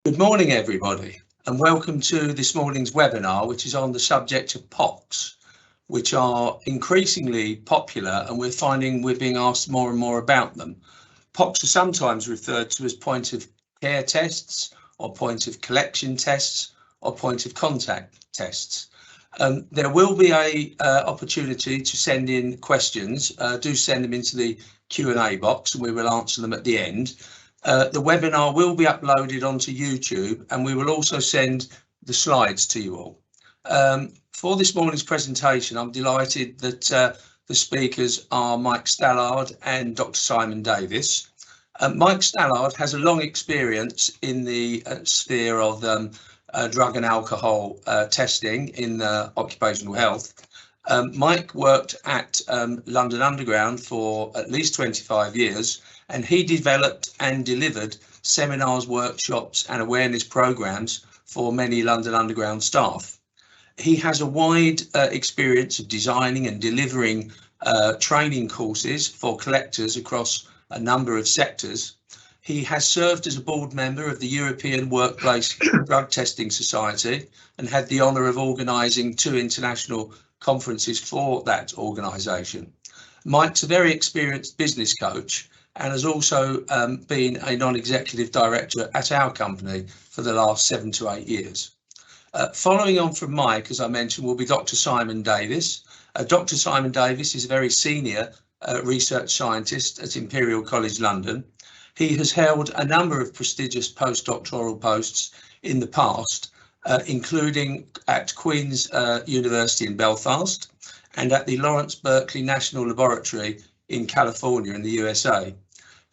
Good morning, everybody, and welcome to this morning's webinar, which is on the subject of POCTS, which are increasingly popular, and we're finding we're being asked more and more about them. POCTS are sometimes referred to as point of care tests, or point of collection tests, or point of contact tests. There will be a opportunity to send in questions. Do send them into the Q&A box, and we will answer them at the end. The webinar will be uploaded onto YouTube, and we will also send the slides to you all. For this morning's presentation, I'm delighted that the speakers are Mike Stallard and Dr. Simon Davis. Mike Stallard has a long experience in the sphere of drug and alcohol testing in occupational health. Mike worked at London Underground for at least 25 years, and he developed and delivered seminars, workshops and awareness programs for many London Underground staff. He has a wide experience of designing and delivering training courses for collectors across a number of sectors. He has served as a board member of the European Workplace Drug Testing Society and had the honour of organising 2 international conferences for that organisation. Mike's a very experienced business coach and has also been a non-executive director at our company for the last 7 to 8 years. Following on from Mike, as I mentioned, will be Dr. Simon Davis. Dr. Simon Davis is a very senior research scientist at Imperial College London. He has held a number of prestigious postdoctoral posts in the past, including at Queen's University in Belfast and at the Lawrence Berkeley National Laboratory in California in the USA.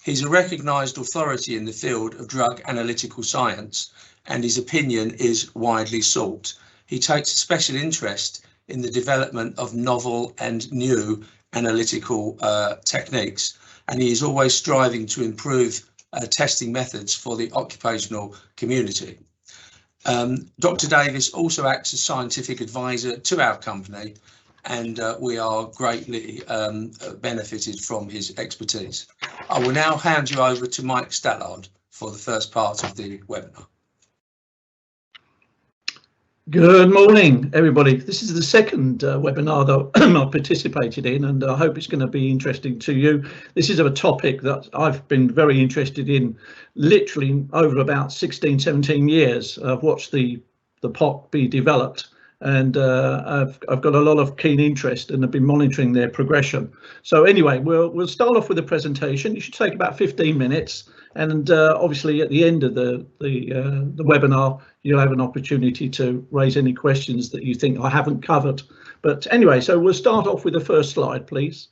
He's a recognised authority in the field of drug analytical science, and his opinion is widely sought. He takes a special interest in the development of novel and new analytical techniques, and he is always striving to improve testing methods for the occupational community. Dr. Davis also acts as scientific advisor to our company, and we are greatly benefited from his expertise. I will now hand you over to Mike Stallard for the first part of the webinar. Good morning, everybody. This is the second webinar that I've participated in, and I hope it's going to be interesting to you. This is a topic that I've been very interested in literally over about 16, 17 years. I've watched the POC be developed, and I've got a lot of keen interest and have been monitoring their progression. So anyway, we'll start off with a presentation. It should take about 15 minutes, and obviously at the end of the webinar, you'll have an opportunity to raise any questions that you think I haven't covered. But anyway, so we'll start off with the first slide, please.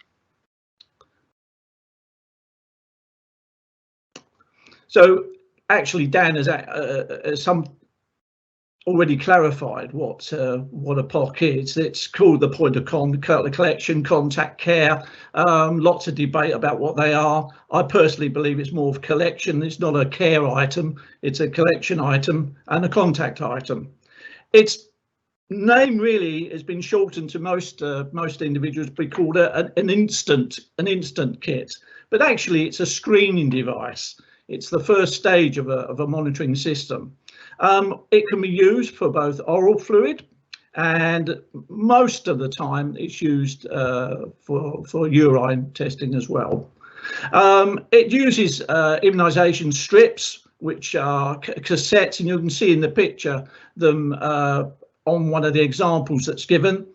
So actually, Dan has already clarified what a POC is. It's called the point of collection, contact care. Lots of debate about what they are. I personally believe it's more of collection. It's not a care item. It's a collection item and a contact item. Its name really has been shortened to most individuals be called an instant kit, but actually it's a screening device. It's the first stage of a monitoring system. It can be used for both oral fluid, and most of the time it's used for urine testing as well. It uses immunisation strips, which are cassettes, and you can see in the picture them on one of the examples that's given.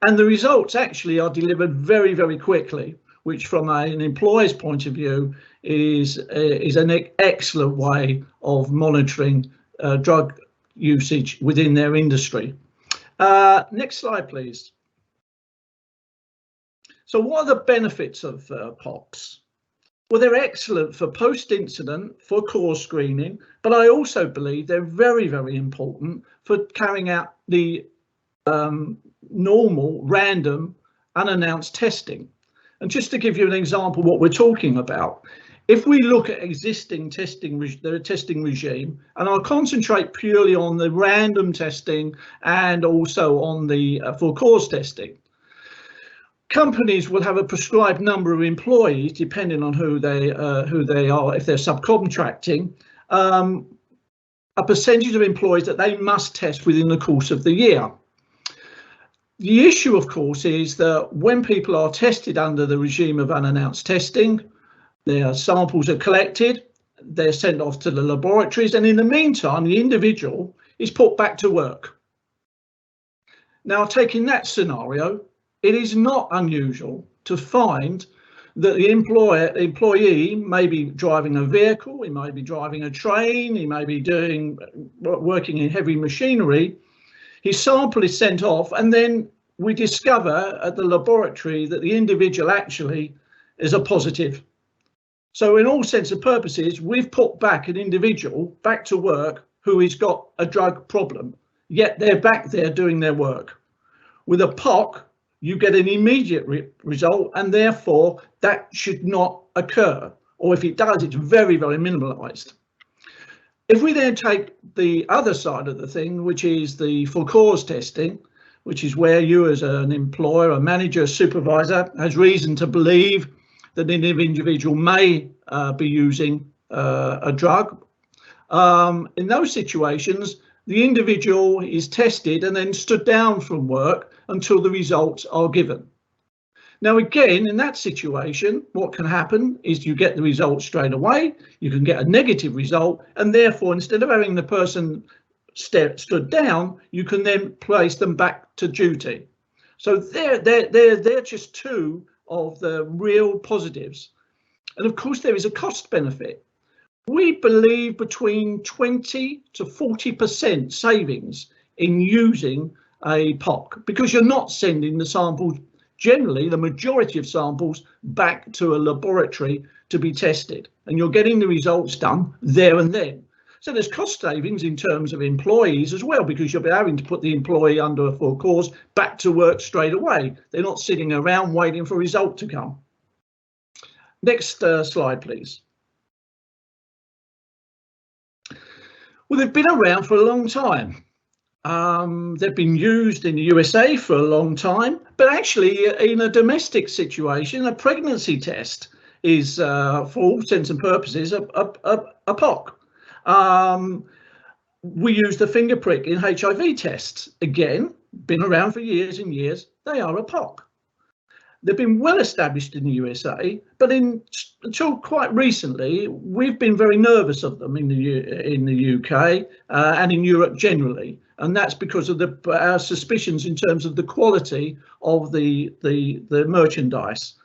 And the results actually are delivered very, very quickly, which from an employer's point of view is an excellent way of monitoring drug usage within their industry. Next slide, please. So what are the benefits of POCTS? Well, they're excellent for post-incident, for cause screening, but I also believe they're very, very important for carrying out the normal, random, unannounced testing. And just to give you an example what we're talking about, if we look at existing testing regime, and I'll concentrate purely on the random testing and also on the for cause testing, companies will have a prescribed number of employees depending on who they are, if they're subcontracting, a percentage of employees that they must test within the course of the year. The issue, of course, is that when people are tested under the regime of unannounced testing, their samples are collected, they're sent off to the laboratories, and in the meantime, the individual is put back to work. Now, taking that scenario, it is not unusual to find that the employee may be driving a vehicle, he may be driving a train, he may be working in heavy machinery. His sample is sent off, and then we discover at the laboratory that the individual actually is a positive. So in all sense and purposes, we've put back an individual back to work who has got a drug problem, yet they're back there doing their work. With a POC, you get an immediate result, and therefore that should not occur. Or if it does, it's very, very minimalised. If we then take the other side of the thing, which is the for cause testing, which is where you as an employer, a manager, a supervisor has reason to believe that an individual may be using a drug. In those situations, the individual is tested and then stood down from work until the results are given. Now, again, in that situation, what can happen is you get the results straight away, you can get a negative result, and therefore, instead of having the person stood down, you can then place them back to duty. So they're just two of the real positives. And of course, there is a cost benefit. We believe between 20 to 40% savings in using a POC, because you're not sending the samples, generally the majority of samples, back to a laboratory to be tested, and you're getting the results done there and then. So there's cost savings in terms of employees as well, because you'll be having to put the employee under a full cause back to work straight away. They're not sitting around waiting for a result to come. Next slide, please. Well, they've been around for a long time. They've been used in the USA for a long time, but actually in a domestic situation, a pregnancy test is, for all intents and purposes, a POC. We use the finger prick in HIV tests. Again, been around for years and years, they are a POC. They've been well established in the USA, but until quite recently, we've been very nervous of them in the UK and in Europe generally. And that's because of our suspicions in terms of the quality of the merchandise.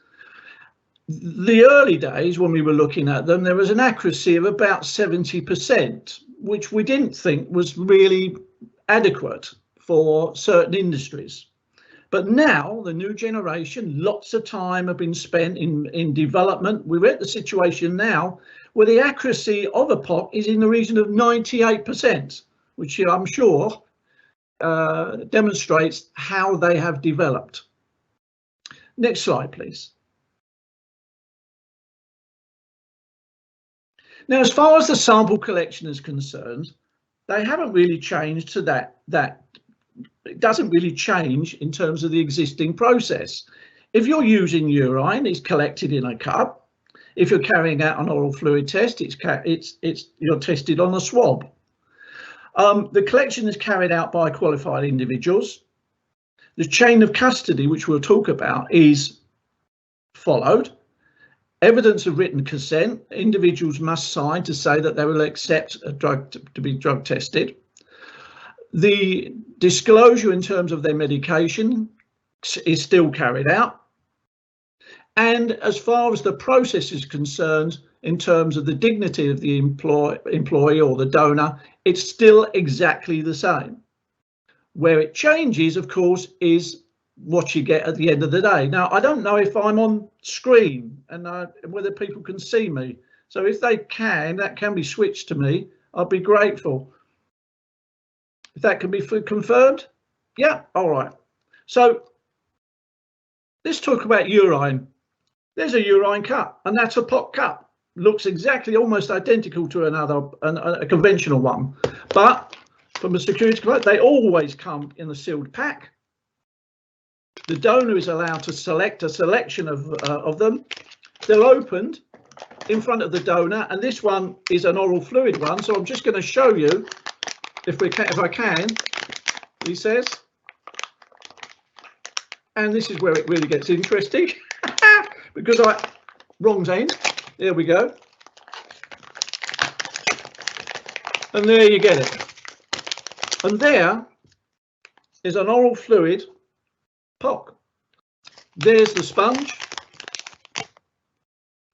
The early days when we were looking at them, there was an accuracy of about 70%, which we didn't think was really adequate for certain industries. But now the new generation, lots of time have been spent in development. We're at the situation now where the accuracy of a POC is in the region of 98%, which I'm sure demonstrates how they have developed. Next slide, please. Now, as far as the sample collection is concerned, they haven't really changed to that it doesn't really change in terms of the existing process. If you're using urine, it's collected in a cup. If you're carrying out an oral fluid test, you're tested on a swab. The collection is carried out by qualified individuals. The chain of custody, which we'll talk about, is followed. Evidence of written consent, individuals must sign to say that they will accept a drug to be drug tested. The disclosure in terms of their medication is still carried out. And as far as the process is concerned, in terms of the dignity of the employee or the donor, it's still exactly the same. Where it changes, of course, is what you get at the end of the day. Now, I don't know if I'm on screen and whether people can see me. So if they can, that can be switched to me. I'll be grateful. If that can be confirmed. Yeah, all right. So let's talk about urine. There's a urine cup, and that's a POC cup. Looks exactly almost identical to a conventional one. But from a security point, they always come in a sealed pack. The donor is allowed to select a selection of them. They're opened in front of the donor, and this one is an oral fluid one. So I'm just going to show you if I can, he says, and this is where it really gets interesting because wrong end. There we go. And there you get it. And there is an oral fluid POC. There's the sponge.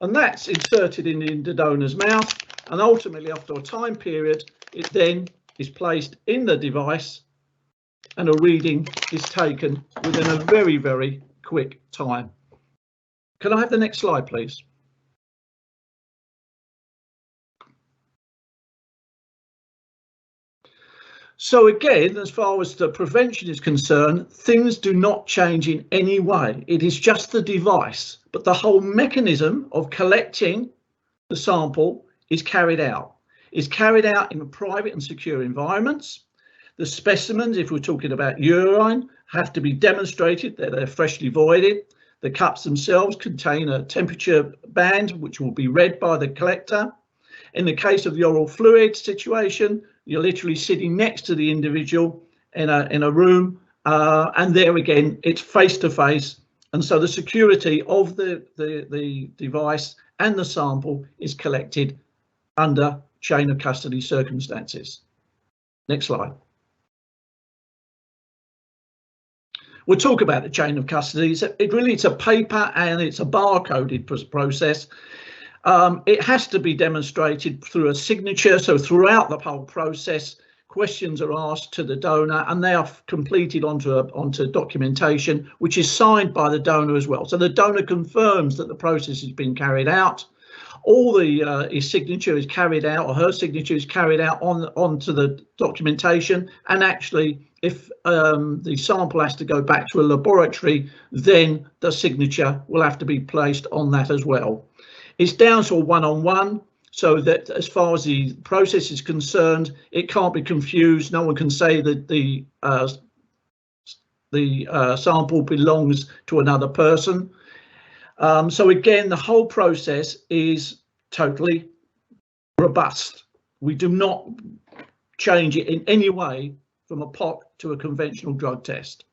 And that's inserted in the donor's mouth. And ultimately, after a time period, it then is placed in the device and a reading is taken within a very, very quick time. Can I have the next slide, please? So again, as far as the prevention is concerned, things do not change in any way. It is just the device, but the whole mechanism of collecting the sample is carried out. It's carried out in private and secure environments. The specimens, if we're talking about urine, have to be demonstrated that they're freshly voided. The cups themselves contain a temperature band which will be read by the collector. In the case of the oral fluid situation, you're literally sitting next to the individual in a room, and there again, it's face to face. And so the security of the device and the sample is collected under chain of custody circumstances. Next slide. We'll talk about the chain of custody. It's a paper and it's a barcoded process. It has to be demonstrated through a signature. So throughout the whole process, questions are asked to the donor and they are completed onto documentation, which is signed by the donor as well. So the donor confirms that the process has been carried out. All his signature is carried out, or her signature is carried out onto the documentation. And actually, if the sample has to go back to a laboratory, then the signature will have to be placed on that as well. It's down to a one-on-one, so that as far as the process is concerned, it can't be confused. No one can say that the sample belongs to another person. So again, the whole process is totally robust. We do not change it in any way from a POC to a conventional drug test.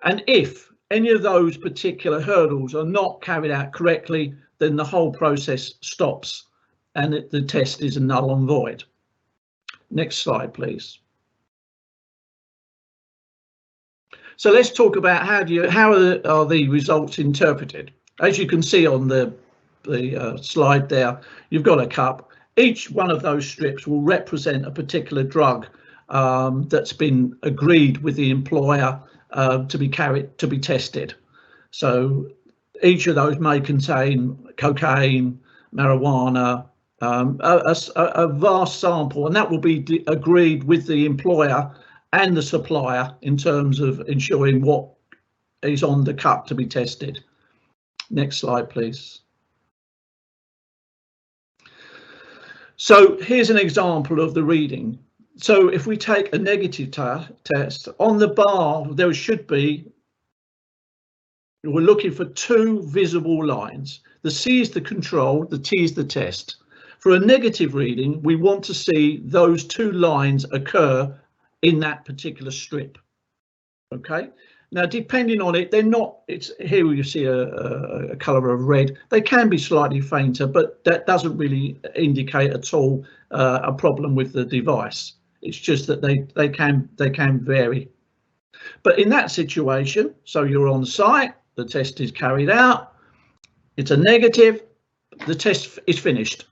And if any of those particular hurdles are not carried out correctly, then the whole process stops and the test is null and void. Next slide, please. So let's talk about how are the results interpreted. As you can see on the slide there, you've got a cup. Each one of those strips will represent a particular drug that's been agreed with the employer to be tested. So each of those may contain cocaine, marijuana, a vast sample, and that will be agreed with the employer and the supplier in terms of ensuring what is on the cup to be tested. Next slide, please. So here's an example of the reading. So if we take a negative test, on the bar there should be, we're looking for two visible lines. The C is the control, the T is the test. For a negative reading, we want to see those two lines occur in that particular strip. Okay, now depending on it, they're not, it's here you see a color of red. They can be slightly fainter, but that doesn't really indicate at all a problem with the device. It's just that they can vary. But in that situation, so you're on site, the test is carried out, it's a negative, the test is finished.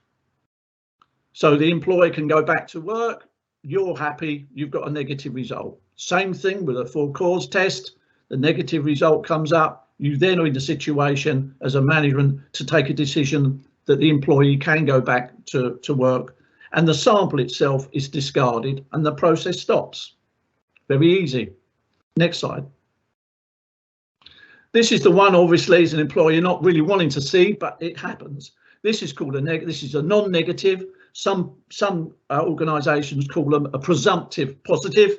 So the employee can go back to work, you're happy, you've got a negative result. Same thing with a full cause test, the negative result comes up, you then are in the situation as a management to take a decision that the employee can go back to work, and the sample itself is discarded and the process stops. Very easy. Next slide. This is the one, obviously, as an employer you're not really wanting to see, but it happens. This is called this is a non-negative. Some organisations call them a presumptive positive.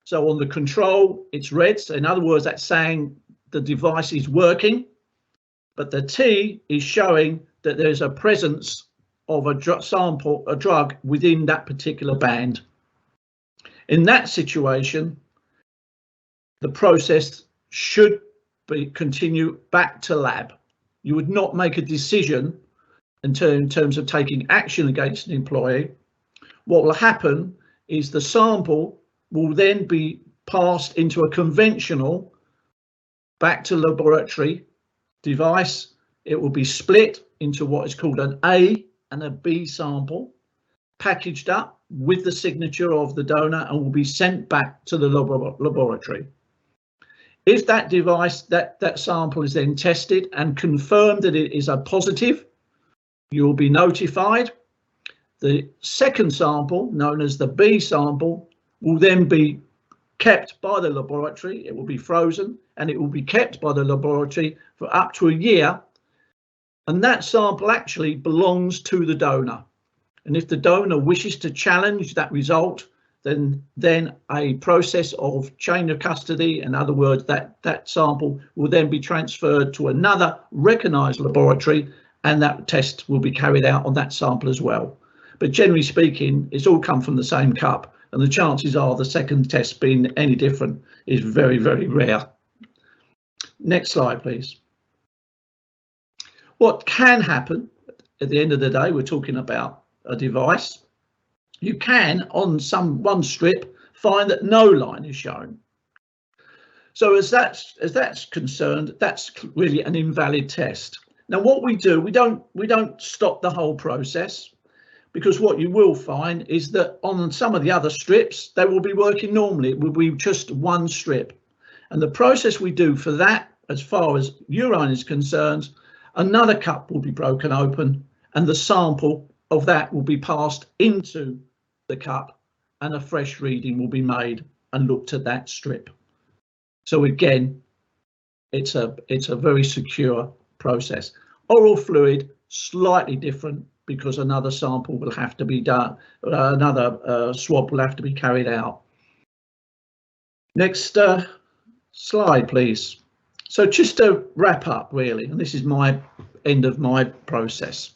So on the control, it's red. So in other words, that's saying the device is working, but the T is showing that there's a presence of a drug within that particular band. In that situation, the process should be continue back to lab. You would not make a decision in terms of taking action against an employee. What will happen is the sample will then be passed into a conventional back to laboratory device. It will be split into what is called an A and a B sample, packaged up with the signature of the donor, and will be sent back to the laboratory. If that device, that sample is then tested and confirmed that it is a positive, you will be notified. The second sample, known as the B sample, will then be kept by the laboratory. It will be frozen and it will be kept by the laboratory for up to a year. And that sample actually belongs to the donor. And if the donor wishes to challenge that result, then a process of chain of custody, in other words, that sample will then be transferred to another recognised laboratory, and that test will be carried out on that sample as well. But generally speaking, it's all come from the same cup, and the chances are the second test being any different is very, very rare. Next slide, please. What can happen at the end of the day, we're talking about a device. You can, on one strip, find that no line is shown. So as that's concerned, that's really an invalid test. Now, what we do, we don't stop the whole process, because what you will find is that on some of the other strips, they will be working normally. It will be just one strip. And the process we do for that, as far as urine is concerned, another cup will be broken open and the sample of that will be passed into the cup, and a fresh reading will be made and looked at that strip. So again, it's a very secure process. Oral fluid, slightly different, because another sample will have to be done, another swab will have to be carried out. Next slide, please. So just to wrap up, really, and this is my end of my process.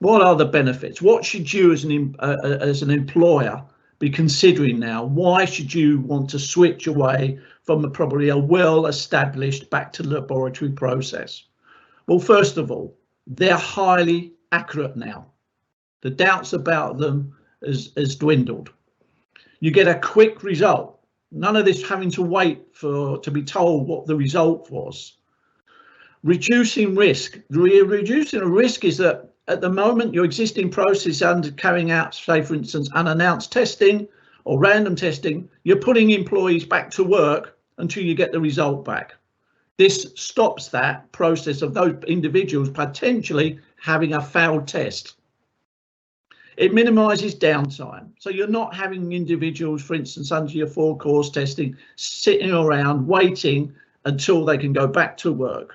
What are the benefits? What should you as an employer be considering now? Why should you want to switch away from probably a well-established back to laboratory process? Well, first of all, they're highly accurate now. The doubts about them has dwindled. You get a quick result. None of this having to wait to be told what the result was. Reducing risk. Reducing a risk is that at the moment, your existing process under carrying out, say, for instance, unannounced testing or random testing, you're putting employees back to work until you get the result back. This stops that process of those individuals potentially having a failed test. It minimises downtime. So you're not having individuals, for instance, under your 4-course testing, sitting around waiting until they can go back to work.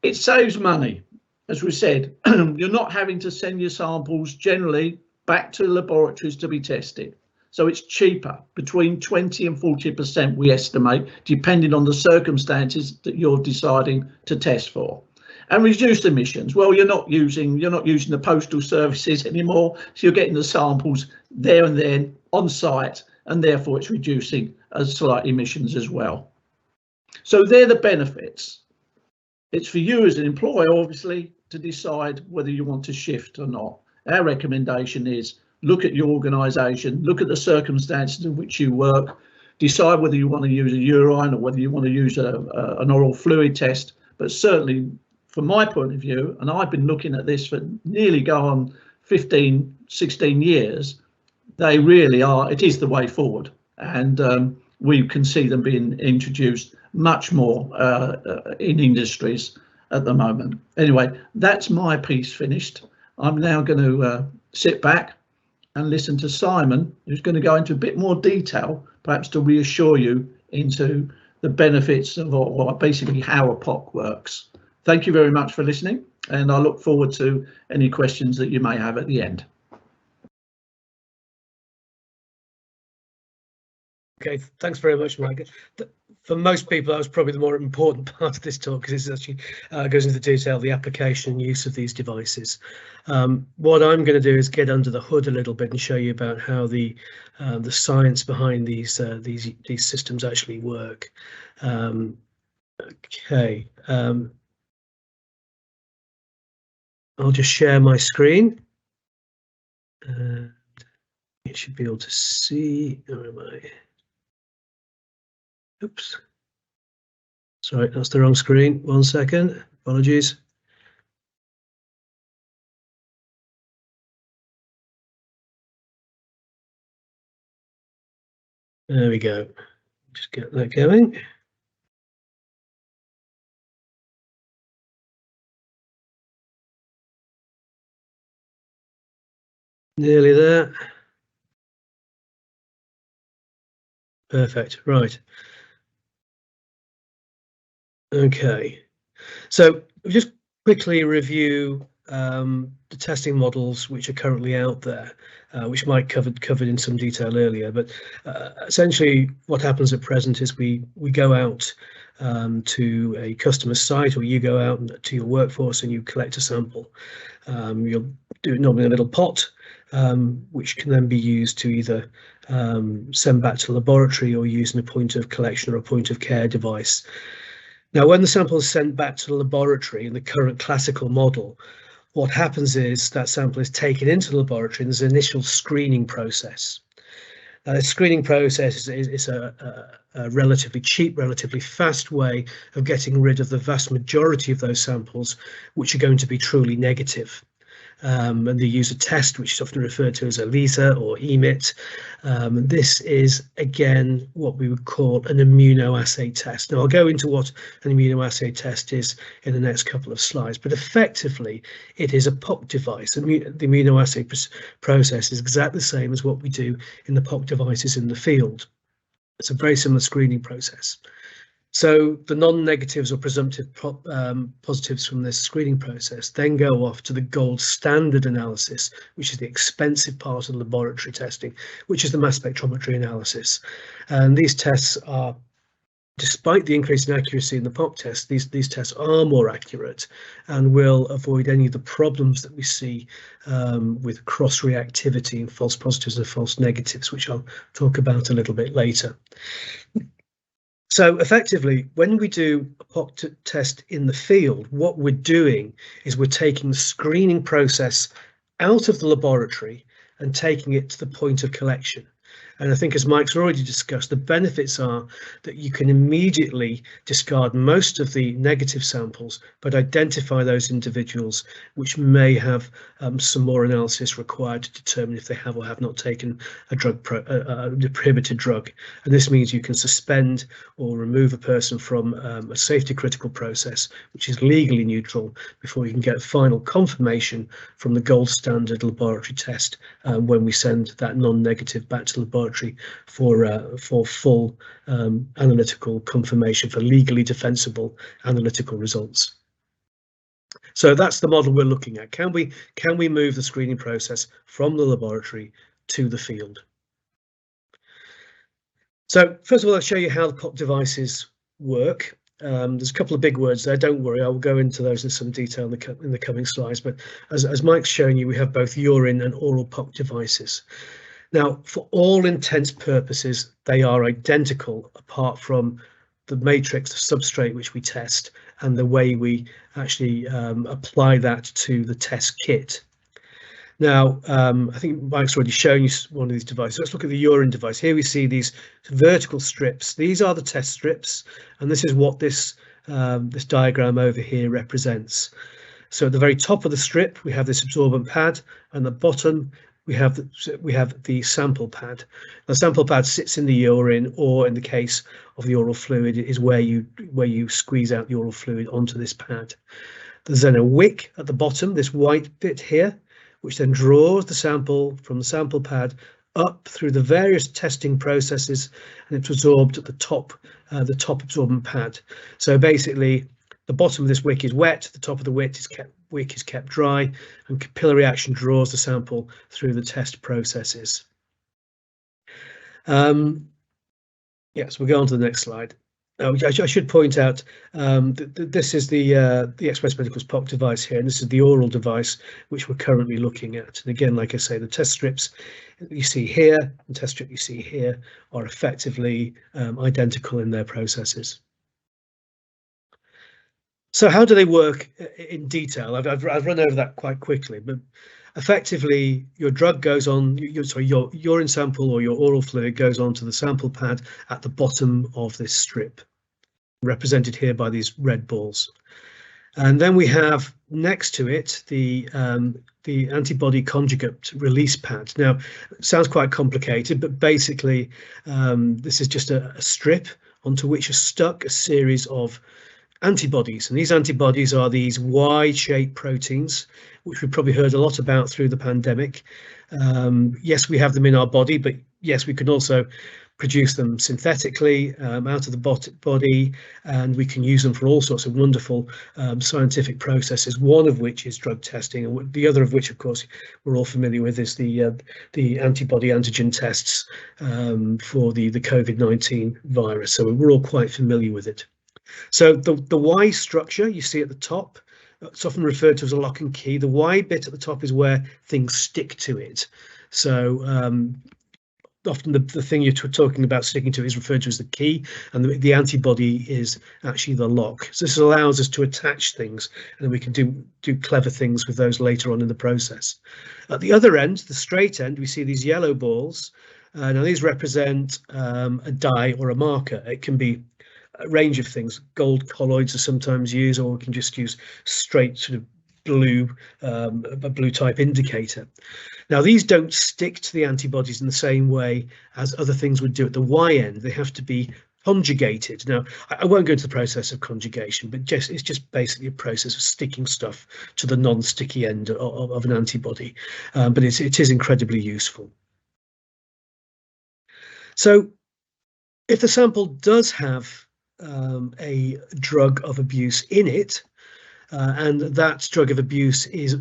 It saves money. As we said, you're not having to send your samples generally back to laboratories to be tested. So it's cheaper, between 20 and 40% we estimate, depending on the circumstances that you're deciding to test for. And reduced emissions. Well, you're not using the postal services anymore, so you're getting the samples there and then on site, and therefore it's reducing slight emissions as well. So they're the benefits. It's for you as an employer, obviously, to decide whether you want to shift or not. Our recommendation is look at your organisation, look at the circumstances in which you work, decide whether you want to use a urine or whether you want to use an oral fluid test. But certainly, from my point of view, and I've been looking at this for nearly 15, 16 years, they really are, it is the way forward. And we can see them being introduced much more in industries at the moment. Anyway, that's my piece finished. I'm now going to sit back and listen to Simon, who's going to go into a bit more detail, perhaps to reassure you into the benefits of, or basically how a POC works. Thank you very much for listening, and I look forward to any questions that you may have at the end. Okay, thanks very much, Mike. For most people, that was probably the more important part of this talk, because it actually goes into detail of the application and use of these devices. What I'm going to do is get under the hood a little bit and show you about how the science behind these systems actually work. Okay, I'll just share my screen. And you should be able to see. Where am I? Oops. Sorry, that's the wrong screen. 1 second. Apologies. There we go. Just get that going. Nearly there. Perfect. Right. Okay. So we'll just quickly review the testing models which are currently out there, which Mike covered in some detail earlier. But essentially, what happens at present is we go out to a customer site, or you go out to your workforce and you collect a sample. You'll do it normally in a little pot, which can then be used to either send back to the laboratory or use in a point of collection or a point of care device. Now, when the sample is sent back to the laboratory in the current classical model, what happens is that sample is taken into the laboratory and there's an initial screening process. Now, the screening process is a relatively cheap, relatively fast way of getting rid of the vast majority of those samples which are going to be truly negative. And they use a test which is often referred to as ELISA or EMIT. This is, again, what we would call an immunoassay test. Now, I'll go into what an immunoassay test is in the next couple of slides, but effectively it is a POCT device. The immunoassay process is exactly the same as what we do in the POCT devices in the field. It's a very similar screening process. So the non-negatives or presumptive positives from this screening process then go off to the gold standard analysis, which is the expensive part of the laboratory testing, which is the mass spectrometry analysis. And these tests are, despite the increase in accuracy in the POCT test, these tests are more accurate and will avoid any of the problems that we see with cross-reactivity and false positives and false negatives, which I'll talk about a little bit later. So effectively, when we do a POCT test in the field, what we're doing is we're taking the screening process out of the laboratory and taking it to the point of collection. And I think, as Mike's already discussed, the benefits are that you can immediately discard most of the negative samples, but identify those individuals which may have some more analysis required to determine if they have or have not taken a prohibited drug. And this means you can suspend or remove a person from a safety critical process, which is legally neutral, before you can get final confirmation from the gold standard laboratory test when we send that non-negative back to the laboratory for full analytical confirmation, for legally defensible analytical results. So that's the model we're looking at. Can we move the screening process from the laboratory to the field? So first of all, I'll show you how the POCT devices work. There's a couple of big words there. Don't worry, I will go into those in some detail in the coming slides. But as Mike's shown you, we have both urine and oral POCT devices. Now, for all intents purposes, they are identical, apart from the matrix, the substrate which we test, and the way we actually apply that to the test kit. Now, I think Mike's already shown you one of these devices. Let's look at the urine device. Here we see these vertical strips. These are the test strips, and this is what this diagram over here represents. So at the very top of the strip, we have this absorbent pad, and at the bottom, we have the sample pad. The sample pad sits in the urine, or in the case of the oral fluid, is where you squeeze out the oral fluid onto this pad. There's then a wick at the bottom, this white bit here, which then draws the sample from the sample pad up through the various testing processes, and it's absorbed at the top absorbent pad. So basically, the bottom of this wick is wet, the top of the wick is kept dry, and capillary action draws the sample through the test processes. Yes, we'll go on to the next slide. I should point out this is the Express Medical's POCT device here, and this is the oral device which we're currently looking at. And again, like I say, the test strips you see here, the test strip you see here, are effectively identical in their processes. So how do they work in detail? I've run over that quite quickly, but effectively your drug goes on, your urine sample or your oral fluid goes onto the sample pad at the bottom of this strip, represented here by these red balls. And then we have next to it the antibody conjugate release pad. Now, it sounds quite complicated, but basically this is just a strip onto which are stuck a series of antibodies, and these antibodies are these Y-shaped proteins, which we've probably heard a lot about through the pandemic. Yes, we have them in our body, but yes, we can also produce them synthetically out of the body, and we can use them for all sorts of wonderful scientific processes, one of which is drug testing, and the other of which, of course, we're all familiar with, is the antibody antigen tests for the COVID-19 virus. So we're all quite familiar with it. So the Y structure you see at the top, it's often referred to as a lock and key. The Y bit at the top is where things stick to it. So often the thing you're talking about sticking to is referred to as the key, and the antibody is actually the lock. So this allows us to attach things, and then we can do clever things with those later on in the process. At the other end, the straight end, we see these yellow balls. Now these represent a dye or a marker. It can be a range of things. Gold colloids are sometimes used, or we can just use straight sort of blue, a blue type indicator. Now these don't stick to the antibodies in the same way as other things would do at the Y end. They have to be conjugated. Now I won't go into the process of conjugation, but it's just basically a process of sticking stuff to the non-sticky end of an antibody, but it is incredibly useful. So if the sample does have a drug of abuse in it, and that drug of abuse is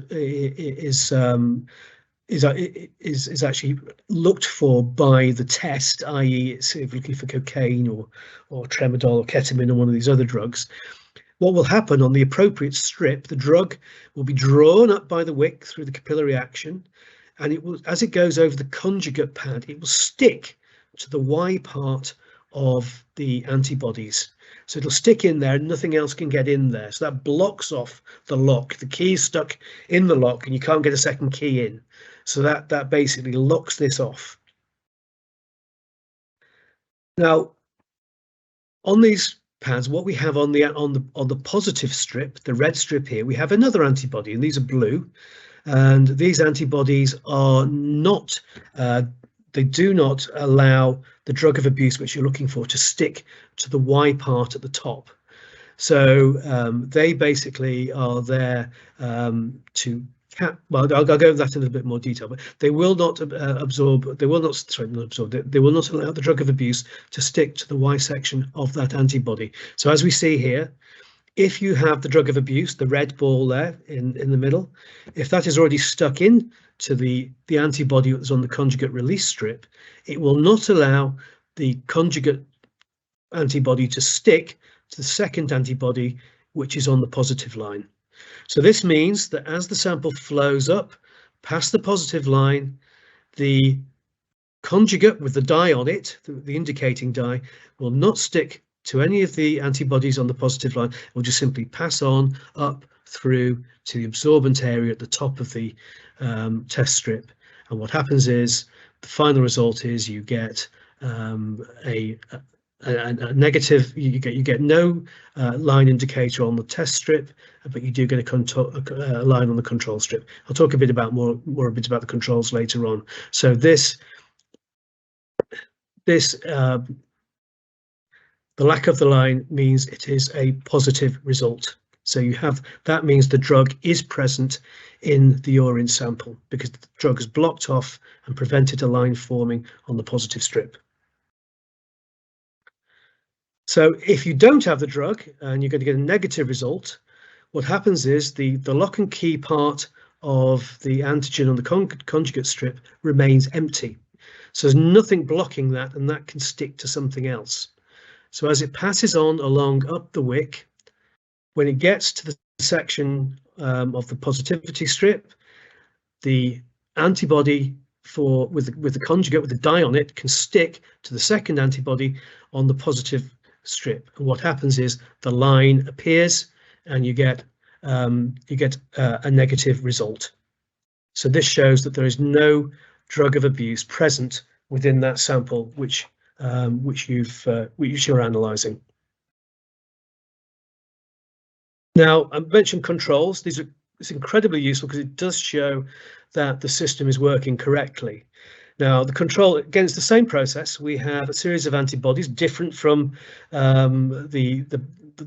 actually looked for by the test, i.e. it's looking for cocaine or tramadol or ketamine or one of these other drugs, what will happen on the appropriate strip, the drug will be drawn up by the wick through the capillary action, and it will, as it goes over the conjugate pad, it will stick to the Y part of the antibodies. So it'll stick in there and nothing else can get in there. So that blocks off the lock. The key is stuck in the lock and you can't get a second key in. So that basically locks this off. Now, on these pads, what we have on the positive strip, the red strip here, we have another antibody, and these are blue. And these antibodies are not they do not allow the drug of abuse which you're looking for to stick to the Y part at the top. So they basically are there to well, I'll go over that in a bit more detail, but they will not absorb, they will not allow the drug of abuse to stick to the Y section of that antibody. So as we see here, if you have the drug of abuse, the red ball there in the middle, if that is already stuck in to the antibody that's on the conjugate release strip, it will not allow the conjugate antibody to stick to the second antibody, which is on the positive line. So this means that as the sample flows up past the positive line, the conjugate with the dye on it, the indicating dye, will not stick to any of the antibodies on the positive line. It will just simply pass on up through to the absorbent area at the top of the test strip. And what happens is the final result is you get a negative. You get no line indicator on the test strip, but you do get a line on the control strip. I'll talk a bit about more about the controls later on. So the lack of the line means it is a positive result. So that means the drug is present in the urine sample because the drug is blocked off and prevented a line forming on the positive strip. So if you don't have the drug and you're going to get a negative result, what happens is the lock and key part of the antigen on the conjugate strip remains empty. So there's nothing blocking that, and that can stick to something else. So as it passes on along up the wick, when it gets to the section of the positivity strip, the antibody with the conjugate, with the dye on it, can stick to the second antibody on the positive strip. And what happens is the line appears, and you get a negative result. So this shows that there is no drug of abuse present within that sample which you're analysing. Now, I mentioned controls. It's incredibly useful because it does show that the system is working correctly. Now, the control, again, it's the same process. We have a series of antibodies different from the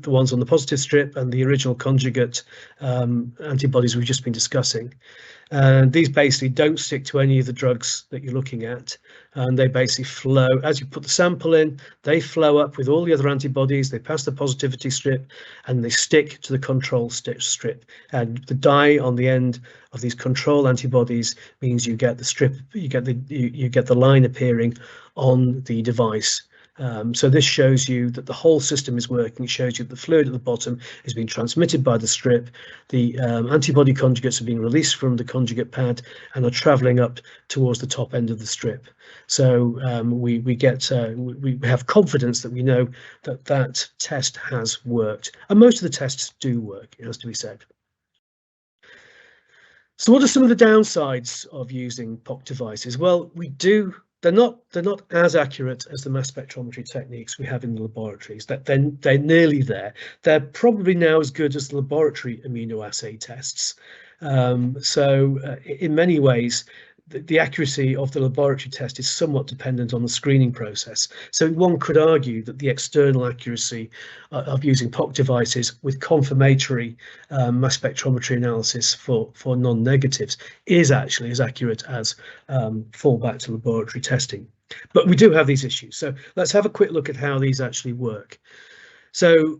ones on the positive strip and the original conjugate antibodies we've just been discussing. And these basically don't stick to any of the drugs that you're looking at, and they basically flow as you put the sample in. They flow up with all the other antibodies, they pass the positivity strip, and they stick to the control strip. And the dye on the end of these control antibodies means you get the strip, you get the line appearing on the device. So this shows you that the whole system is working. It shows you that the fluid at the bottom is being transmitted by the strip. The antibody conjugates are being released from the conjugate pad and are travelling up towards the top end of the strip. So we have confidence that we know that that test has worked, and most of the tests do work, it has to be said. So what are some of the downsides of using POCT devices? Well, they're not as accurate as the mass spectrometry techniques we have in the laboratories. They're nearly there. They're probably now as good as the laboratory immunoassay tests. In many ways, the accuracy of the laboratory test is somewhat dependent on the screening process. So one could argue that the external accuracy of using POCT devices with confirmatory mass spectrometry analysis for non-negatives is actually as accurate as fallback to laboratory testing. But we do have these issues. So let's have a quick look at how these actually work. So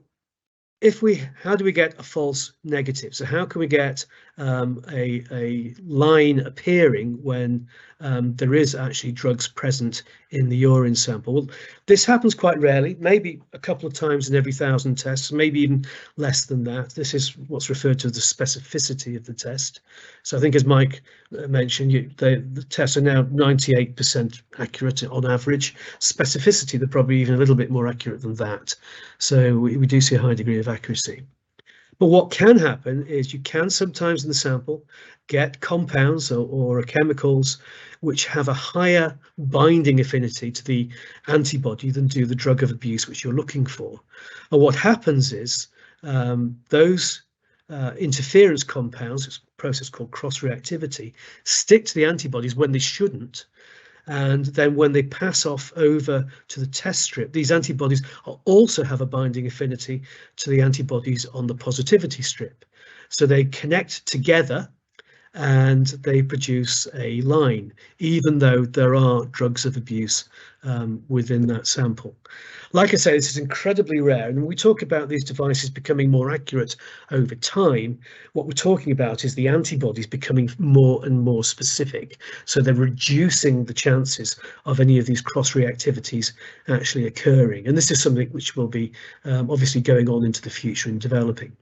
how do we get a false negative? So how can we get a line appearing when there is actually drugs present in the urine sample? Well, this happens quite rarely, maybe a couple of times in every 1,000 tests, maybe even less than that. This is what's referred to as the specificity of the test. So I think, as Mike mentioned, the tests are now 98% accurate on average. Specificity, they're probably even a little bit more accurate than that. So we do see a high degree of accuracy. But what can happen is you can sometimes in the sample get compounds or chemicals which have a higher binding affinity to the antibody than do the drug of abuse which you're looking for. And what happens is those interference compounds, it's a process called cross-reactivity, stick to the antibodies when they shouldn't. And then when they pass off over to the test strip, these antibodies also have a binding affinity to the antibodies on the positivity strip. So they connect together and they produce a line, even though there are drugs of abuse within that sample. Like I say, this is incredibly rare, and when we talk about these devices becoming more accurate over time, what we're talking about is the antibodies becoming more and more specific. So they're reducing the chances of any of these cross-reactivities actually occurring. And this is something which will be obviously going on into the future and developing.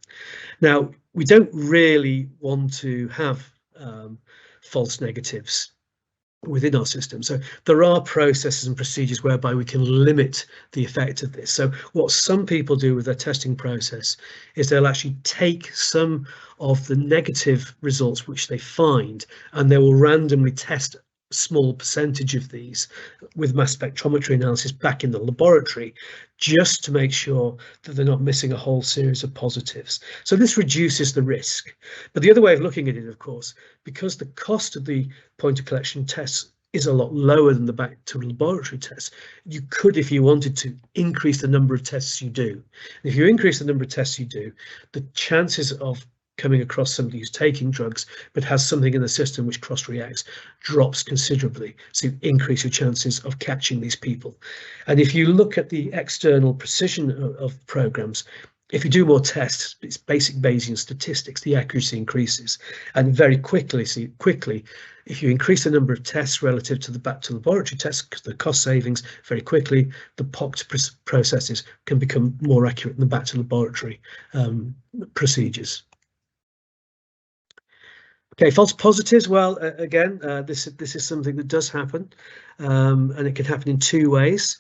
Now, we don't really want to have false negatives within our system. So there are processes and procedures whereby we can limit the effect of this. So what some people do with their testing process is they'll actually take some of the negative results which they find, and they will randomly test a small percentage of these with mass spectrometry analysis back in the laboratory, just to make sure that they're not missing a whole series of positives. So this reduces the risk. But the other way of looking at it, of course, because the cost of the point of collection tests is a lot lower than the back to laboratory tests, you could, if you wanted to, increase the number of tests you do. And if you increase the number of tests you do, the chances of coming across somebody who's taking drugs but has something in the system which cross-reacts drops considerably. So you increase your chances of catching these people. And if you look at the external precision of programs, if you do more tests, it's basic Bayesian statistics, the accuracy increases, and very quickly, if you increase the number of tests relative to the back to laboratory tests, the cost savings, very quickly, the POCTS processes can become more accurate than the back to laboratory procedures. Okay, false positives. Well, again, this is something that does happen, and it can happen in two ways.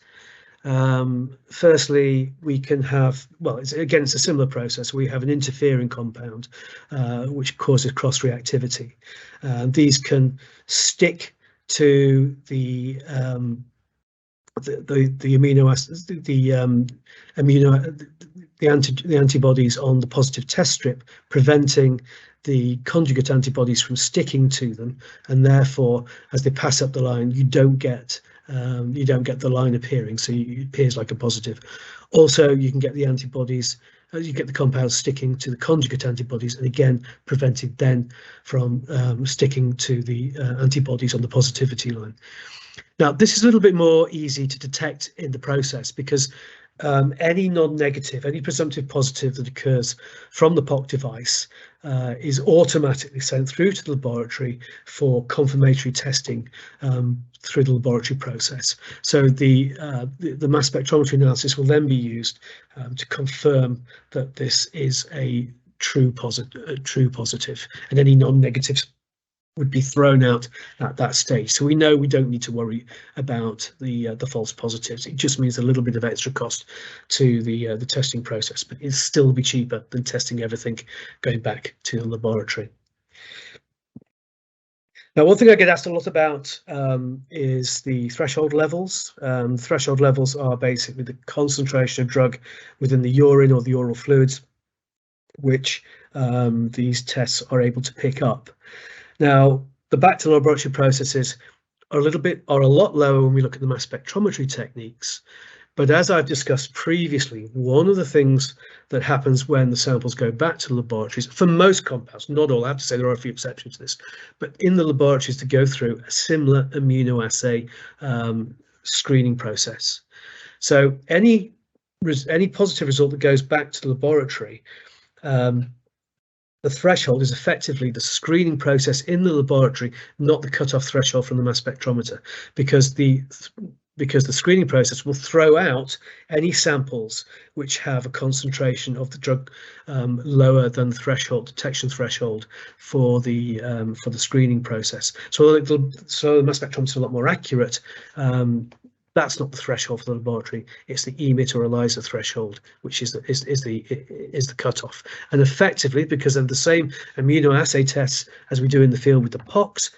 Firstly, we can have, well, it's a similar process. We have an interfering compound which causes cross-reactivity. These can stick to the amino acids, the antibodies on the positive test strip, preventing the conjugate antibodies from sticking to them, and therefore, as they pass up the line, you don't get the line appearing, so it appears like a positive. Also, you can get the antibodies, you get the compounds sticking to the conjugate antibodies, and again prevented then from sticking to the antibodies on the positivity line. Now, this is a little bit more easy to detect in the process because any non-negative, any presumptive positive that occurs from the POC device is automatically sent through to the laboratory for confirmatory testing through the laboratory process. So the mass spectrometry analysis will then be used to confirm that this is a true positive, and any non-negatives would be thrown out at that stage. So we know we don't need to worry about the false positives. It just means a little bit of extra cost to the testing process, but it'll still be cheaper than testing everything going back to the laboratory. Now, one thing I get asked a lot about is the threshold levels. Threshold levels are basically the concentration of drug within the urine or the oral fluids, which these tests are able to pick up. Now, the back to laboratory processes are a lot lower when we look at the mass spectrometry techniques. But as I've discussed previously, one of the things that happens when the samples go back to the laboratories, for most compounds, not all, I have to say there are a few exceptions to this, but in the laboratories to go through a similar immunoassay screening process. So any positive result that goes back to the laboratory, the threshold is effectively the screening process in the laboratory, not the cutoff threshold from the mass spectrometer, because the screening process will throw out any samples which have a concentration of the drug lower than the detection threshold for the screening process. So the mass spectrometer is a lot more accurate. That's not the threshold for the laboratory. It's the EMIT or ELISA threshold, which is the cutoff. And effectively, because of the same immunoassay tests as we do in the field with the POCTS,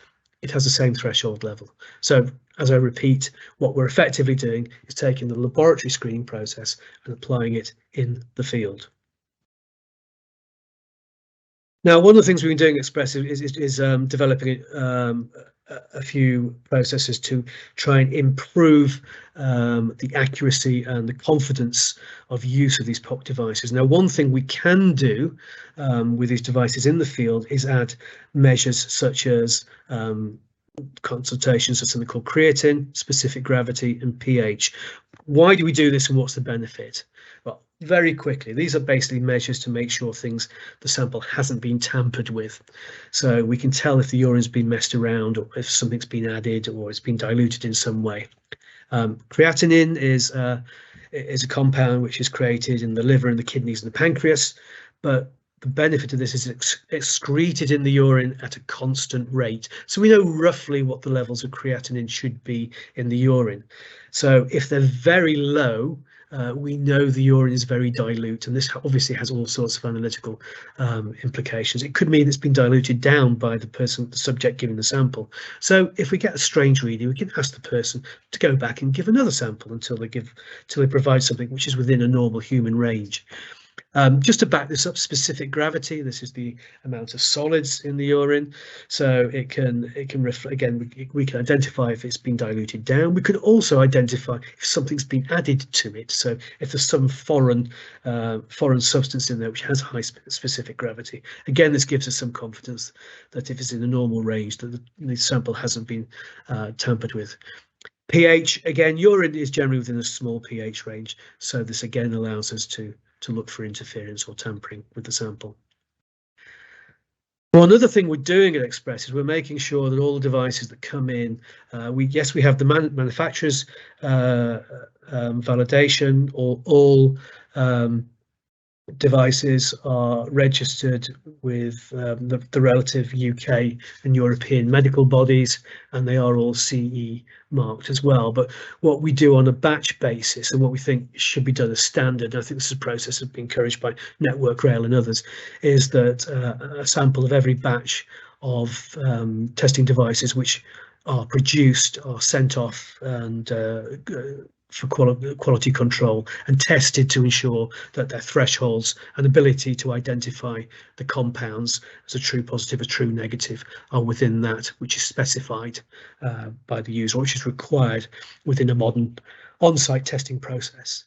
it has the same threshold level. So, as I repeat, what we're effectively doing is taking the laboratory screening process and applying it in the field. Now, one of the things we've been doing at Expressive is developing a few processes to try and improve the accuracy and the confidence of use of these POC devices. Now, one thing we can do with these devices in the field is add measures such as concentrations of something called creatine, specific gravity, and pH. Why do we do this, and what's the benefit? Well, very quickly, these are basically measures to make sure the sample hasn't been tampered with. So we can tell if the urine's been messed around, or if something's been added, or it's been diluted in some way. Creatinine is a compound which is created in the liver and the kidneys and the pancreas, but the benefit of this is it's excreted in the urine at a constant rate. So we know roughly what the levels of creatinine should be in the urine. So if they're very low, we know the urine is very dilute, and this obviously has all sorts of analytical implications. It could mean it's been diluted down by the subject giving the sample. So if we get a strange reading, we can ask the person to go back and give another sample until they provide something which is within a normal human range. Just to back this up, specific gravity, this is the amount of solids in the urine. So it can reflect, again, we can identify if it's been diluted down. We could also identify if something's been added to it. So if there's some foreign substance in there which has high specific gravity. Again, this gives us some confidence that if it's in a normal range, that the sample hasn't been tampered with. pH, again, urine is generally within a small pH range. So this again allows us to to look for interference or tampering with the sample. Well, another thing we're doing at Express is we're making sure that all the devices that come in, we have the manufacturer's validation, or all devices are registered with the relative UK and European medical bodies, and they are all CE marked as well. But what we do on a batch basis, and what we think should be done as standard, and I think this is a process that's been encouraged by Network Rail and others, is that a sample of every batch of testing devices which are produced are sent off and for quality control and tested to ensure that their thresholds and ability to identify the compounds as a true positive, a true negative, are within that which is specified by the user, which is required within a modern on-site testing process.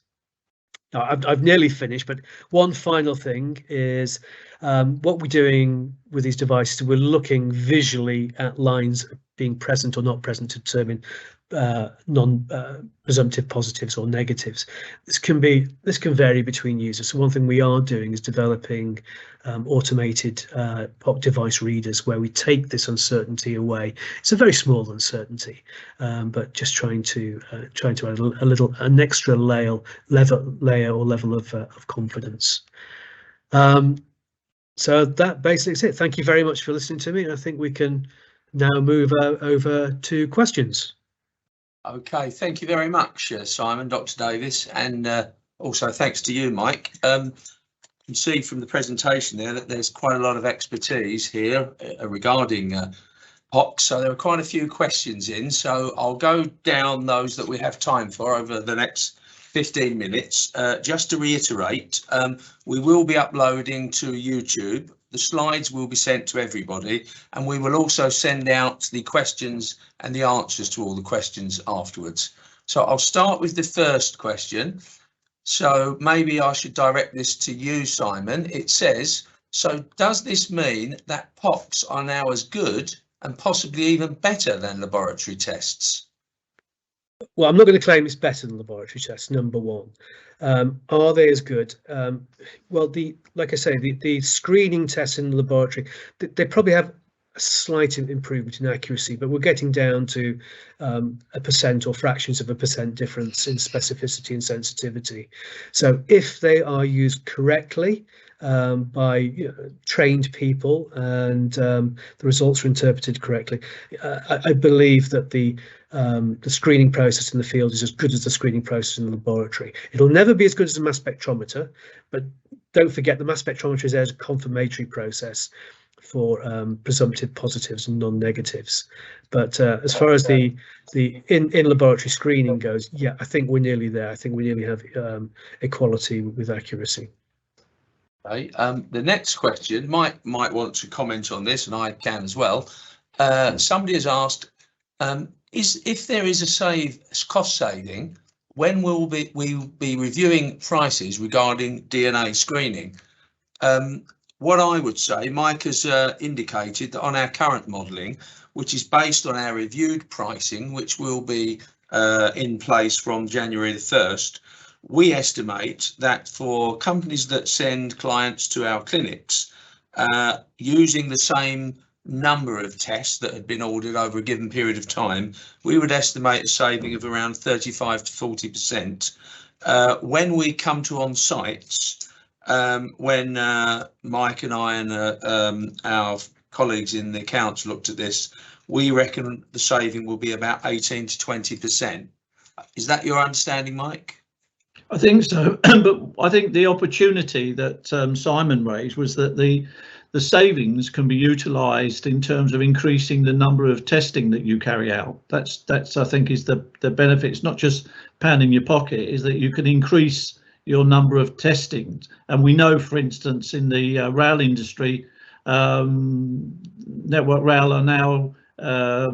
Now, I've nearly finished, but one final thing is what we're doing with these devices. We're looking visually at lines being present or not present to determine non-presumptive positives or negatives. This can vary between users. So one thing we are doing is developing automated POCT device readers where we take this uncertainty away. It's a very small uncertainty, but just trying to add an extra layer or level of confidence. So that basically is it. Thank you very much for listening to me, and I think we can now move over to questions. Okay, thank you very much, Simon, Dr. Davis, and also thanks to you, Mike. You can see from the presentation there that there's quite a lot of expertise here regarding POCTS, so there are quite a few questions in, so I'll go down those that we have time for over the next 15 minutes. Just to reiterate, we will be uploading to YouTube. The slides will be sent to everybody, and we will also send out the questions and the answers to all the questions afterwards. So I'll start with the first question. So maybe I should direct this to you, Simon. It says, so does this mean that POCTS are now as good and possibly even better than laboratory tests? Well, I'm not going to claim it's better than laboratory tests, number one. Are they as good? Well, like I say, the screening tests in the laboratory, they probably have a slight improvement in accuracy, but we're getting down to a percent or fractions of a percent difference in specificity and sensitivity. So if they are used correctly by trained people and the results are interpreted correctly, I believe that the screening process in the field is as good as the screening process in the laboratory. It'll never be as good as a mass spectrometer, but don't forget the mass spectrometer is there as a confirmatory process for presumptive positives and non-negatives. But as far as the in laboratory screening goes, yeah, I think we're nearly there. I think we nearly have equality with accuracy. Okay, the next question might want to comment on this, and I can as well. Somebody has asked, if there is a cost saving, when will we be reviewing prices regarding DNA screening? What I would say, Mike has indicated that on our current modelling, which is based on our reviewed pricing, which will be in place from January the 1st, we estimate that for companies that send clients to our clinics, using the same number of tests that had been ordered over a given period of time, we would estimate a saving of around 35 to 40%. When we come to on-sites, when Mike and I and our colleagues in the accounts looked at this, we reckon the saving will be about 18 to 20%. Is that your understanding, Mike? I think so, but I think the opportunity that Simon raised was that the savings can be utilised in terms of increasing the number of testing that you carry out. That's I think is the benefit. It's not just pound in your pocket, is that you can increase your number of testings. And we know, for instance, in the rail industry, Network Rail are now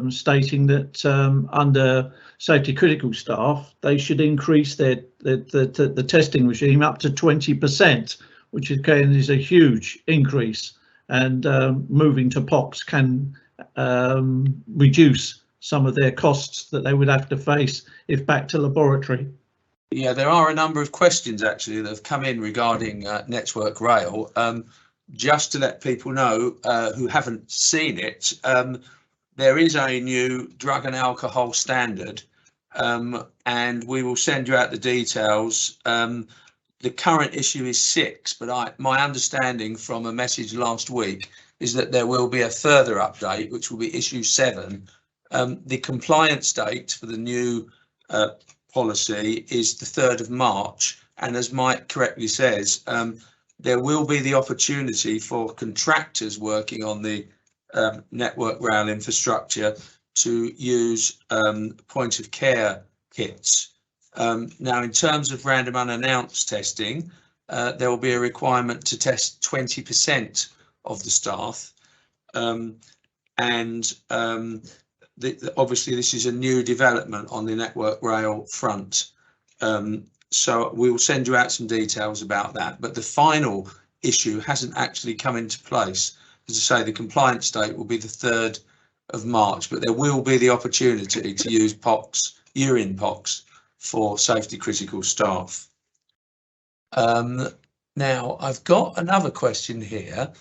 stating that under safety critical staff, they should increase the testing regime up to 20%, which again is a huge increase. And moving to POCTS can reduce some of their costs that they would have to face if back to laboratory. Yeah, there are a number of questions actually that have come in regarding Network Rail. Just to let people know who haven't seen it, there is a new drug and alcohol standard, and we will send you out the details. The current issue is 6, but my understanding from a message last week is that there will be a further update, which will be issue 7. The compliance date for the new policy is the 3rd of March, and as Mike correctly says, there will be the opportunity for contractors working on the Network Rail infrastructure to use point of care kits. Now, in terms of random unannounced testing, there will be a requirement to test 20% of the staff, obviously this is a new development on the Network Rail front, so we will send you out some details about that, but the final issue hasn't actually come into place. As I say, the compliance date will be the 3rd of March, but there will be the opportunity to use POCTS, urine POCTS, for safety critical staff. Now, I've got another question here.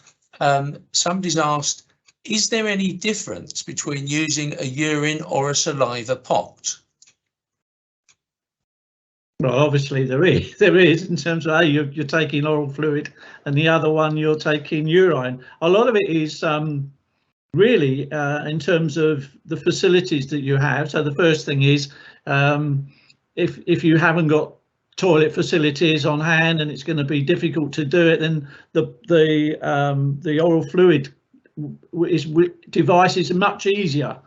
Somebody's asked, is there any difference between using a urine or a saliva POCT? Well, obviously there is. There is, in terms of you're taking oral fluid, and the other one you're taking urine. A lot of it is really in terms of the facilities that you have. So the first thing is if you haven't got toilet facilities on hand and it's going to be difficult to do it, then the oral fluid device is a much easier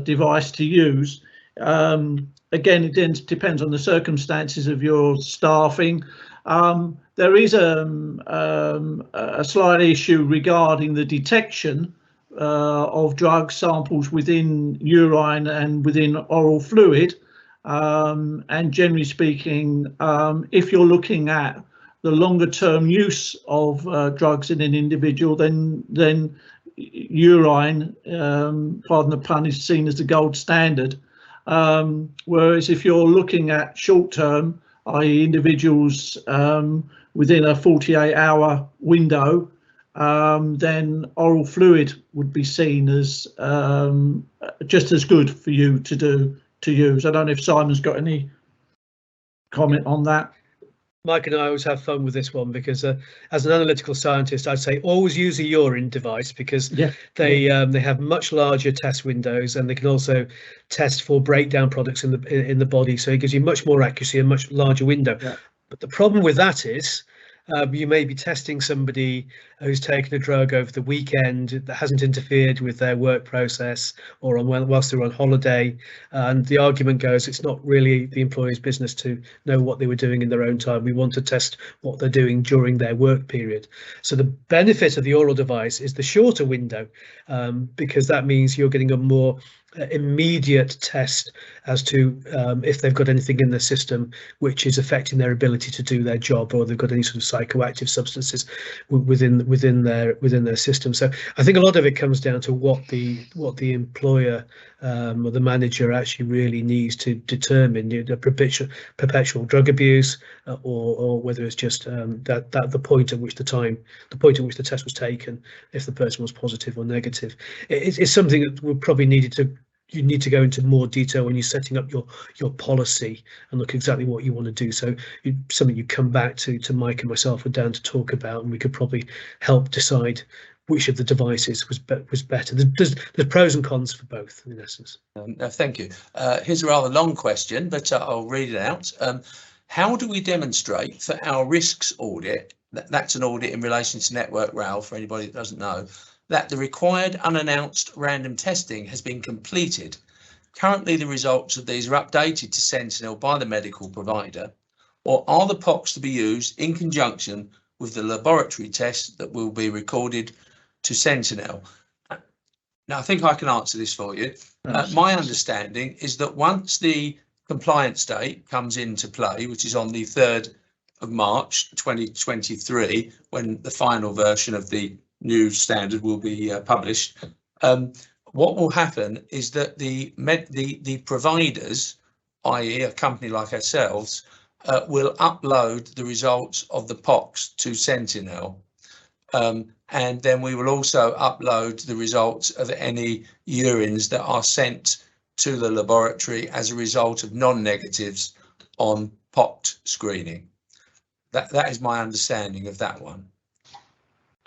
device to use. Again, it then depends on the circumstances of your staffing. There is a slight issue regarding the detection of drug samples within urine and within oral fluid. And generally speaking, if you're looking at the longer term use of drugs in an individual, then urine, pardon the pun, is seen as the gold standard. Whereas if you're looking at short term, i.e. individuals within a 48-hour window, then oral fluid would be seen as just as good for you to use. I don't know if Simon's got any comment on that. Mike and I always have fun with this one because as an analytical scientist, I'd say always use a urine device because they have much larger test windows, and they can also test for breakdown products in the body. So it gives you much more accuracy and much larger window. Yeah. But the problem with that is you may be testing somebody who's taken a drug over the weekend that hasn't interfered with their work process or whilst they're on holiday, and the argument goes it's not really the employer's business to know what they were doing in their own time. We want to test what they're doing during their work period. So the benefit of the oral device is the shorter window, because that means you're getting a more immediate test as to if they've got anything in their system which is affecting their ability to do their job, or they've got any sort of psychoactive substances within their system. So I think a lot of it comes down to what the employer or the manager actually really needs to determine the perpetual drug abuse, or whether it's just that the point at which the test was taken, if the person was positive or negative. It's something that we probably you need to go into more detail when you're setting up your policy and look exactly what you want to do. So something you come back to Mike and myself or Dan to talk about, and we could probably help decide which of the devices was better. There's pros and cons for both, in essence. Thank you. Here's a rather long question, but I'll read it out. How do we demonstrate for our risks audit, that's an audit in relation to Network Rail for anybody that doesn't know, that the required unannounced random testing has been completed? Currently, the results of these are updated to Sentinel by the medical provider, or are the POCTS to be used in conjunction with the laboratory tests that will be recorded to Sentinel? Now, I think I can answer this for you. My understanding is that once the compliance date comes into play, which is on the 3rd of March 2023, when the final version of the new standard will be published, what will happen is that the providers i.e. a company like ourselves, will upload the results of the POCTS to Sentinel. And then we will also upload the results of any urines that are sent to the laboratory as a result of non-negatives on POCT screening. That is my understanding of that one.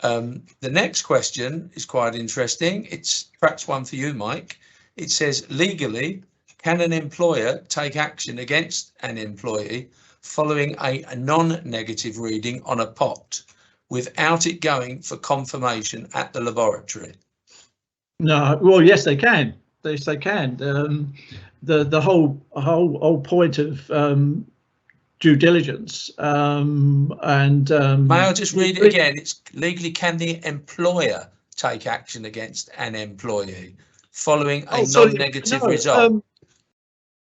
The next question is quite interesting. It's perhaps one for you, Mike. It says, legally, can an employer take action against an employee following a non-negative reading on a POCT without it going for confirmation at the laboratory? No. Well, yes, they can. Yes, they can. The whole point of due diligence may I just read it again? It's legally, can the employer take action against an employee following a non-negative result?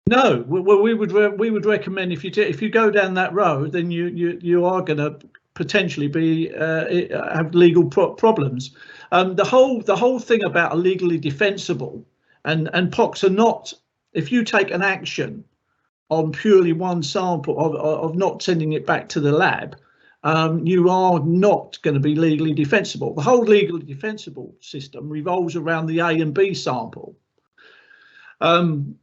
No, well, we would recommend if you go down that road, then you are going to potentially be have legal problems. The whole thing about a legally defensible and POCTS are not. If you take an action on purely one sample of not sending it back to the lab, you are not going to be legally defensible. The whole legally defensible system revolves around the A and B sample. When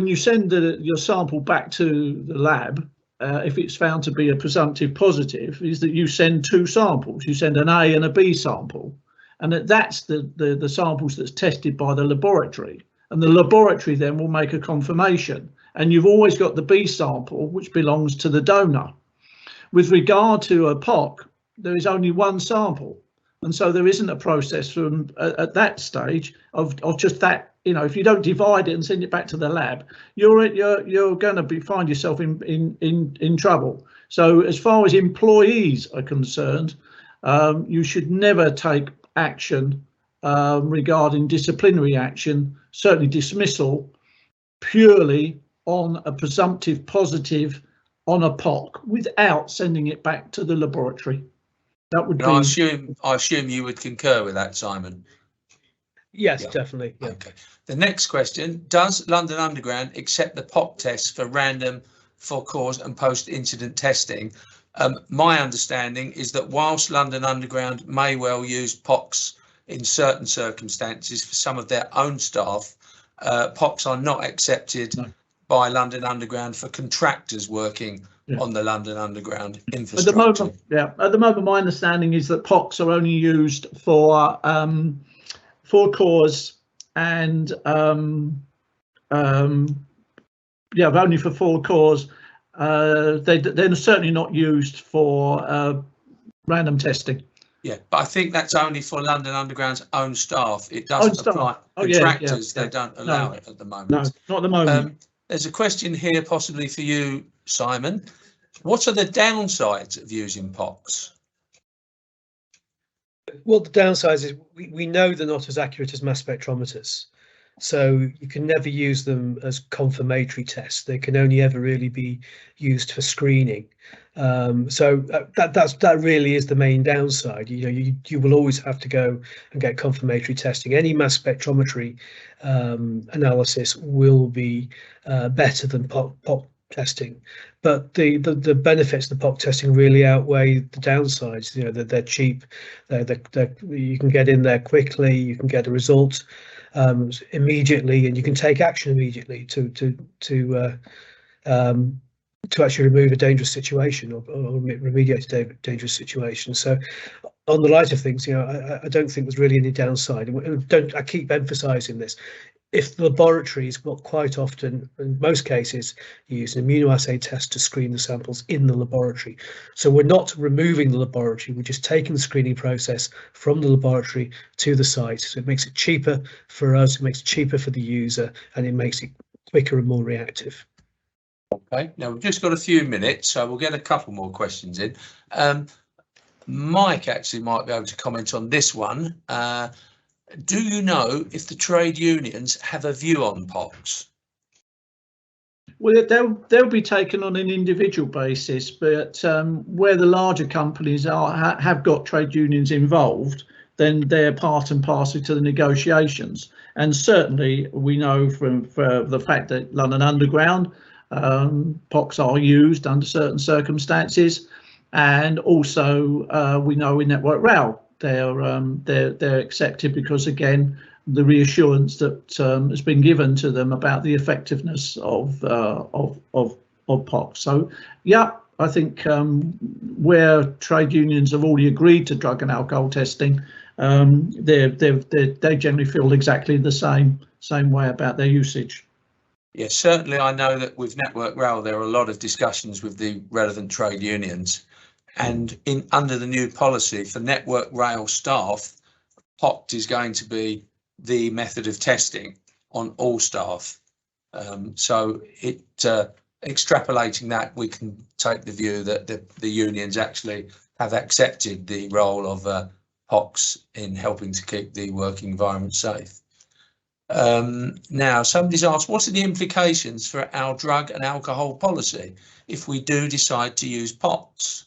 you send your sample back to the lab, if it's found to be a presumptive positive, is that you send two samples. You send an A and a B sample, and that's the samples that's tested by the laboratory. And the laboratory then will make a confirmation, and you've always got the B sample, which belongs to the donor. With regard to a POC, there is only one sample, and so there isn't a process from at that stage of just that. You know, if you don't divide it and send it back to the lab, you're going to find yourself in trouble. So as far as employees are concerned, you should never take action regarding disciplinary action, certainly dismissal, purely on a presumptive positive on a POC without sending it back to the laboratory. That would be. I assume you would concur with that, Simon. Yes, yeah. Definitely. Yeah. Okay. The next question: does London Underground accept the POC tests for random, for cause and post-incident testing? My understanding is that whilst London Underground may well use POCs in certain circumstances for some of their own staff, POCs are not accepted by London Underground for contractors working on the London Underground infrastructure. At the moment, my understanding is that POCs are only used for cause and only for cause. They're certainly not used for random testing. Yeah, but I think that's only for London Underground's own staff. It doesn't apply. Contractors, they don't allow it at the moment. No, not at the moment. There's a question here possibly for you, Simon. What are the downsides of using POCs? Well, the downsides is we know they're not as accurate as mass spectrometers. So you can never use them as confirmatory tests. They can only ever really be used for screening. So that really is the main downside. You know, you will always have to go and get confirmatory testing. Any mass spectrometry analysis will be better than POC testing, but the benefits of the POC testing really outweigh the downsides. You know, they're cheap. You can get in there quickly. You can get a result immediately, and you can take action immediately to actually remove a dangerous situation or remediate a dangerous situation. So on the light of things, you know, I don't think there's really any downside. I keep emphasizing this. If the laboratories will quite often, in most cases, use an immunoassay test to screen the samples in the laboratory. So we're not removing the laboratory, we're just taking the screening process from the laboratory to the site. So it makes it cheaper for us, it makes it cheaper for the user, and it makes it quicker and more reactive. Okay, now we've just got a few minutes, so we'll get a couple more questions in. Mike actually might be able to comment on this one. Do you know if the trade unions have a view on POCs? Well, they'll be taken on an individual basis, but where the larger companies have got trade unions involved, then they're part and parcel to the negotiations. And certainly we know from the fact that London Underground, POCTS are used under certain circumstances, and also we know in Network Rail they're accepted because, again, the reassurance that has been given to them about the effectiveness of POCTS. So yeah, I think where trade unions have already agreed to drug and alcohol testing, they generally feel exactly the same way about their usage. Yes, certainly I know that with Network Rail there are a lot of discussions with the relevant trade unions, and under the new policy for Network Rail staff, POCT is going to be the method of testing on all staff. So extrapolating that, we can take the view that the unions actually have accepted the role of POCTS in helping to keep the working environment safe. Now, somebody's asked, what are the implications for our drug and alcohol policy if we do decide to use POCTS?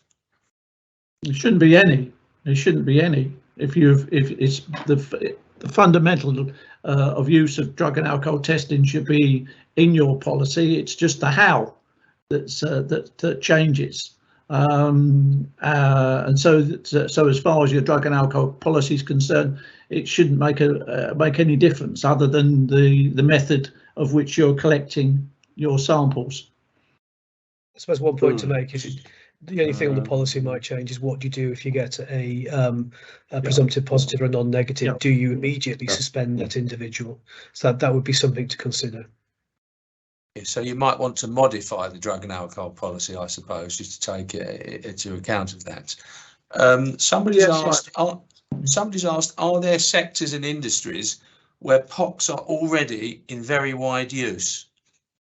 There shouldn't be any. There shouldn't be any. If it's the fundamental of use of drug and alcohol testing should be in your policy. It's just the how that changes. And so as far as your drug and alcohol policy is concerned, it shouldn't make any difference other than the method of which you're collecting your samples. I suppose one point to make is the only thing on the policy might change is what do you do if you get a presumptive positive or a non-negative? Yeah. Do you immediately suspend that individual? So that would be something to consider. So you might want to modify the drug and alcohol policy, I suppose, just to take into account of that. Somebody's asked, are there sectors and industries where POCTS are already in very wide use?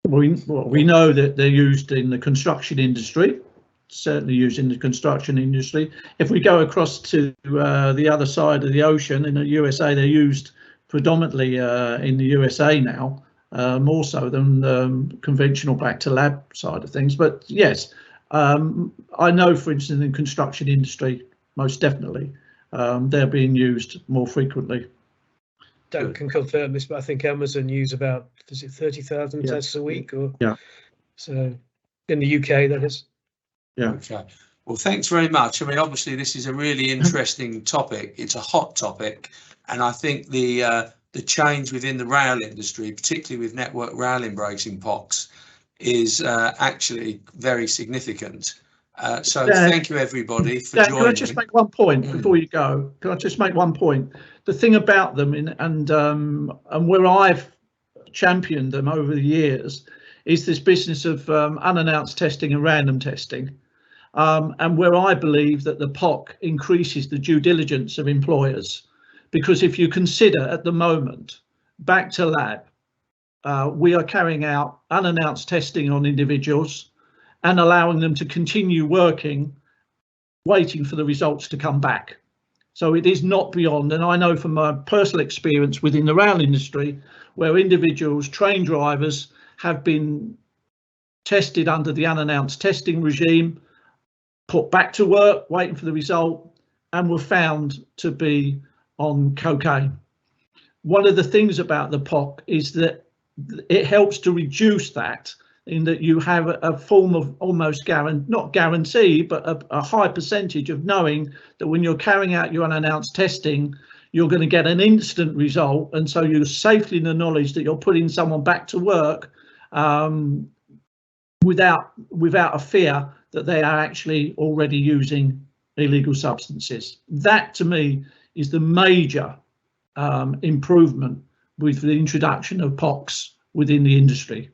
We know that they're used in the construction industry, certainly used in the construction industry. If we go across to the other side of the ocean in the USA, they're used predominantly in the USA now. More so than conventional back to lab side of things. But yes, I know, for instance, in the construction industry, most definitely, they're being used more frequently. Dan can confirm this, but I think Amazon use about, is it 30,000 tests a week? Or so in the UK, that is. Yeah. Okay. Well, thanks very much. I mean, obviously, this is a really interesting topic. It's a hot topic, and I think the change within the rail industry, particularly with Network Rail embracing POCTS, is actually very significant. So thank you everybody for joining. Can I just make one point before you go? Can I just make one point? The thing about them and where I've championed them over the years is this business of unannounced testing and random testing, and where I believe that the POC increases the due diligence of employers. Because if you consider at the moment, back to lab, we are carrying out unannounced testing on individuals and allowing them to continue working, waiting for the results to come back. So it is not beyond, and I know from my personal experience within the rail industry, where individuals, train drivers, have been tested under the unannounced testing regime, put back to work, waiting for the result, and were found to be on cocaine. One of the things about the POC is that it helps to reduce that, in that you have a form of almost not guarantee, but a high percentage of knowing that when you're carrying out your unannounced testing, you're going to get an instant result, and so you're safely in the knowledge that you're putting someone back to work without a fear that they are actually already using illegal substances. That, to me, is the major improvement with the introduction of POCTS within the industry.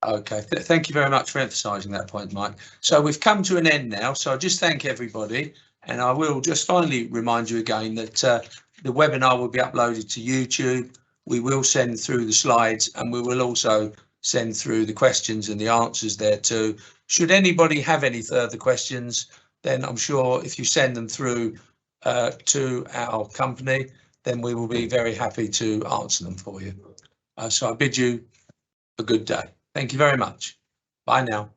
Okay, thank you very much for emphasising that point, Mike. So we've come to an end now, so I just thank everybody, and I will just finally remind you again that the webinar will be uploaded to YouTube. We will send through the slides, and we will also send through the questions and the answers there too. Should anybody have any further questions, then I'm sure if you send them through to our company, then we will be very happy to answer them for you. So I bid you a good day. Thank you very much. Bye now.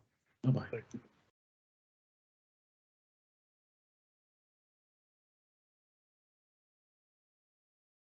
Bye-bye.